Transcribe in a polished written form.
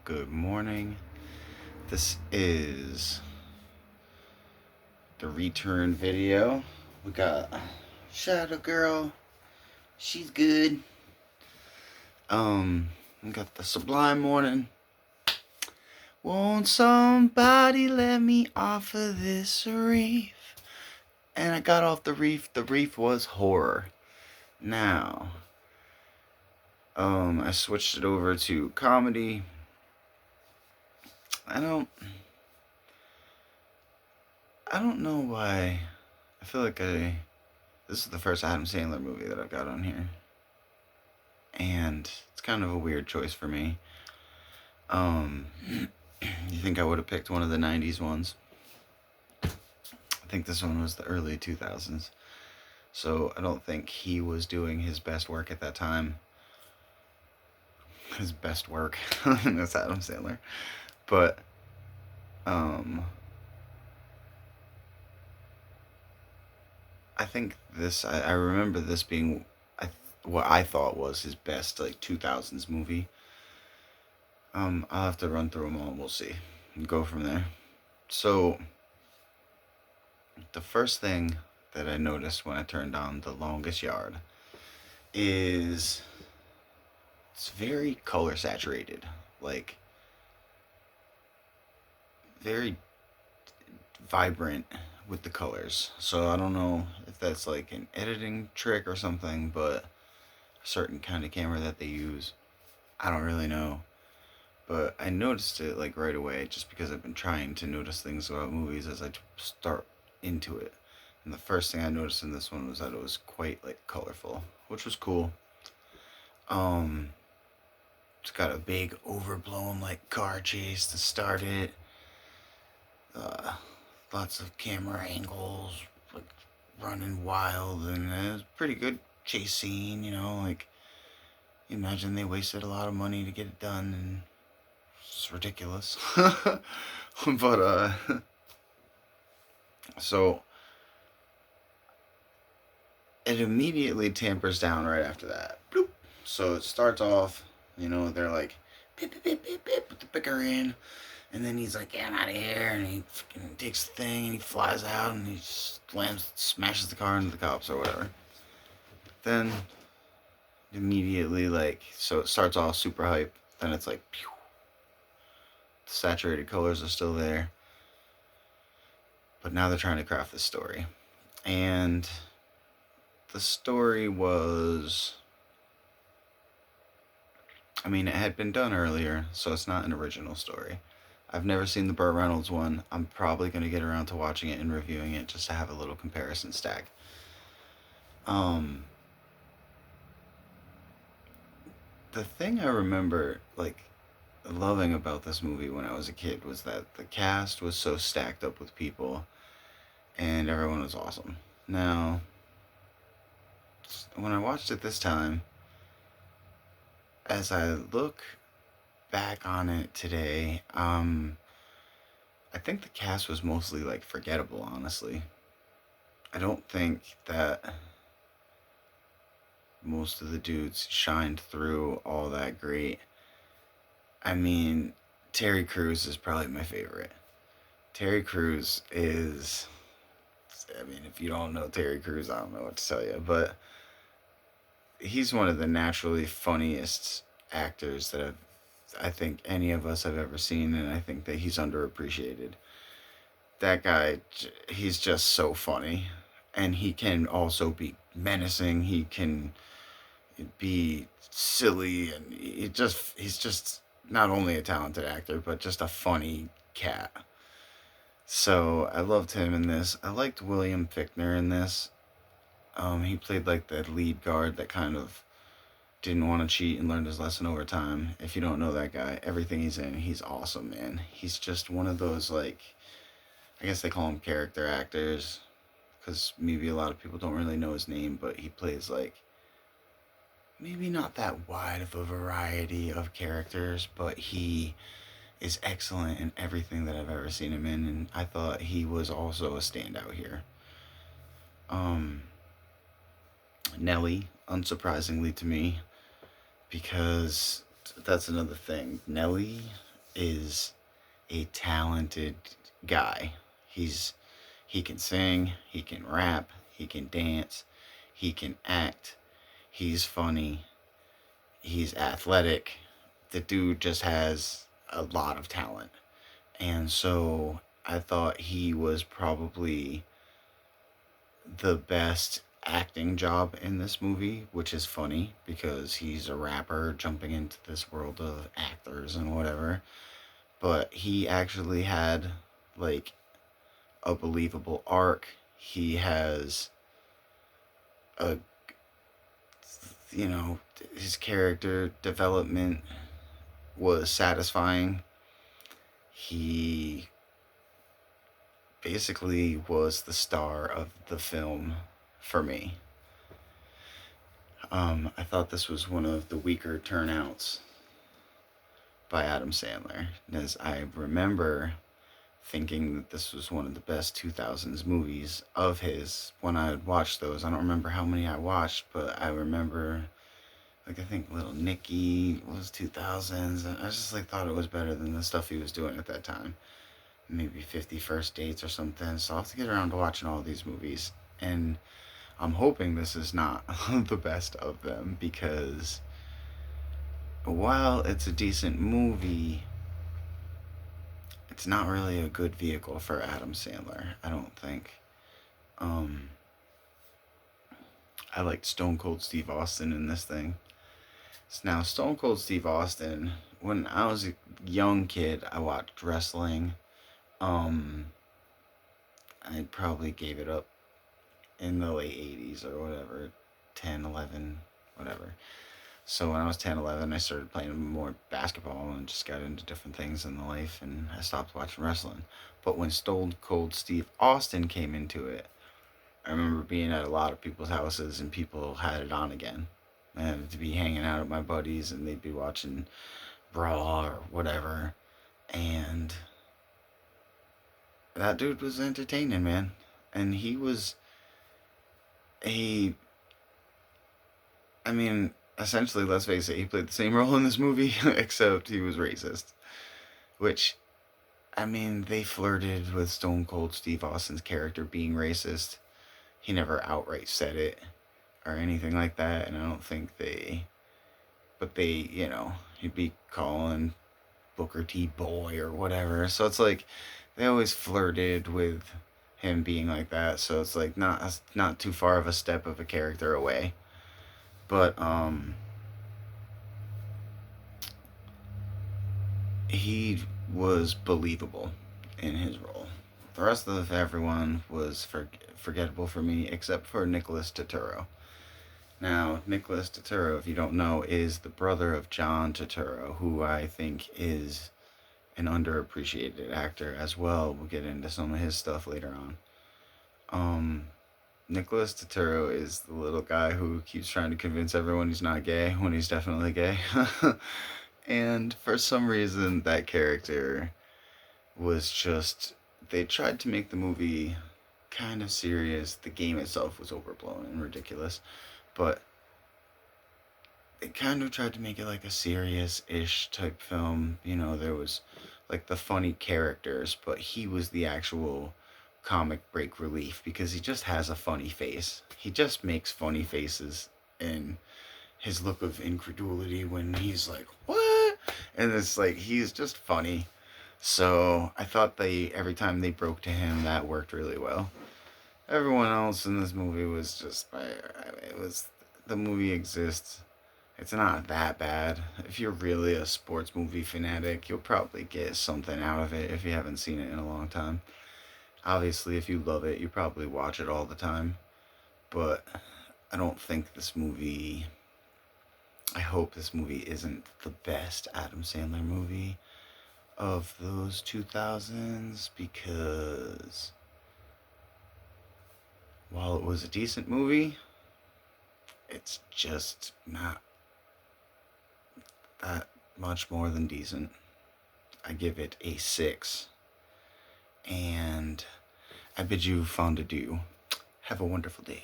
Good morning. This is the return video. We got Shadow Girl. She's good. We got the Sublime Morning. Won't somebody let me off of this reef? And I got off the reef. The reef was horror. Now, I switched it over to comedy. I don't know why. I feel like this is the first Adam Sandler movie that I've got on here. And it's kind of a weird choice for me. You think I would have picked one of the 90s ones? I think this one was the early 2000s. So I don't think he was doing his best work at that time. His best work. That's Adam Sandler. But, I think I remember this being what I thought was his best, 2000s movie. I'll have to run through them all and we'll see. And go from there. So, the first thing that I noticed when I turned on The Longest Yard is it's very color saturated. Like, very vibrant with the colors. So I don't know if that's like an editing trick or something, but a certain kind of camera that they use. I don't really know. But I noticed it like right away just because I've been trying to notice things about movies as I start into it. And the first thing I noticed in this one was that it was quite like colorful, which was cool. It's got a big overblown like car chase to start it. Lots of camera angles, like running wild, and it was a pretty good chase scene. Like you imagine they wasted a lot of money to get it done, and it's ridiculous. But so it immediately tampers down right after that. Bloop. So it starts off, they're like, pip, pip, pip, pip, pip, put the picker in. And then he's like, yeah, I'm out of here. And he takes the thing and he flies out and he smashes the car into the cops or whatever. Then immediately, so it starts off super hype. Then it's like, pew. The saturated colors are still there. But now they're trying to craft this story. And the story was, it had been done earlier, so it's not an original story. I've never seen the Burt Reynolds one. I'm probably going to get around to watching it and reviewing it just to have a little comparison stack. The thing I remember, loving about this movie when I was a kid was that the cast was so stacked up with people and everyone was awesome. Now, when I watched it this time, as I look back on it today, I think the cast was mostly forgettable, honestly. I don't think that most of the dudes shined through all that great. Terry Crews is probably my favorite. Terry Crews is, if you don't know Terry Crews, I don't know what to tell you, but he's one of the naturally funniest actors that I think any of us have ever seen, and I think that he's underappreciated. That guy, he's just so funny, and he can also be menacing. He can be silly, and he's just not only a talented actor, but just a funny cat. So I loved him in this. I liked William Fichtner in this. He played the lead guard that kind of didn't want to cheat and learned his lesson over time. If you don't know that guy, everything he's in, he's awesome, man. He's just one of those, I guess they call him character actors, because maybe a lot of people don't really know his name, but he plays, maybe not that wide of a variety of characters, but he is excellent in everything that I've ever seen him in, and I thought he was also a standout here. Nelly, unsurprisingly to me, because that's another thing. Nelly is a talented guy. He's he can sing, he can rap, he can dance, he can act, he's funny, he's athletic. The dude just has a lot of talent. And so I thought he was probably the best acting job in this movie, which is funny because he's a rapper jumping into this world of actors and whatever. But he actually had like a believable arc. He has a, you know, his character development was satisfying. He basically was the star of the film for me. I thought this was one of the weaker turnouts by Adam Sandler, as I remember thinking that this was one of the best 2000s movies of his when I would watch those. I don't remember how many I watched, but I remember, like, I think Little Nicky was 2000s, and I just like thought it was better than the stuff he was doing at that time. Maybe 50 First Dates or something. So I'll have to get around to watching all these movies, and I'm hoping this is not the best of them, because while it's a decent movie, it's not really a good vehicle for Adam Sandler, I don't think. Um, I liked Stone Cold Steve Austin in this thing. So now, Stone Cold Steve Austin, when I was a young kid, I watched wrestling. Um, I probably gave it up in the late 80s or whatever, 10, 11, whatever. So when I was 10, 11, I started playing more basketball and just got into different things in the life, and I stopped watching wrestling. But when Stone Cold Steve Austin came into it, I remember being at a lot of people's houses and people had it on again. I had to be hanging out with my buddies and they'd be watching Raw or whatever. And that dude was entertaining, man. And he was a, I mean, essentially, let's face it, he played the same role in this movie, except he was racist. Which, I mean, they flirted with Stone Cold Steve Austin's character being racist. He never outright said it or anything like that, and I don't think but they, he'd be calling Booker T boy or whatever. So it's like, they always flirted with him being like that, so it's like not too far of a step of a character away. But he was believable in his role. The rest of everyone was forgettable for me, except for Nicholas Turturro. Now, Nicholas Turturro, if you don't know, is the brother of John Turturro, who I think is an underappreciated actor as well. We'll get into some of his stuff later on. Nicholas Turturro is the little guy who keeps trying to convince everyone he's not gay when he's definitely gay. And for some reason, that character was just. They tried to make the movie kind of serious. The game itself was overblown and ridiculous. But they kind of tried to make it like a serious-ish type film. There was like the funny characters, but he was the actual comic break relief because he just has a funny face. He just makes funny faces, and his look of incredulity when he's like, "What?" And it's like, he's just funny. So I thought every time they broke to him, that worked really well. Everyone else in this movie was just, the movie exists. It's not that bad. If you're really a sports movie fanatic, you'll probably get something out of it if you haven't seen it in a long time. Obviously, if you love it, you probably watch it all the time. But I don't think I hope this movie isn't the best Adam Sandler movie of those 2000s, because while it was a decent movie, it's just not that much more than decent. I give it a 6. And I bid you fond adieu. Have a wonderful day.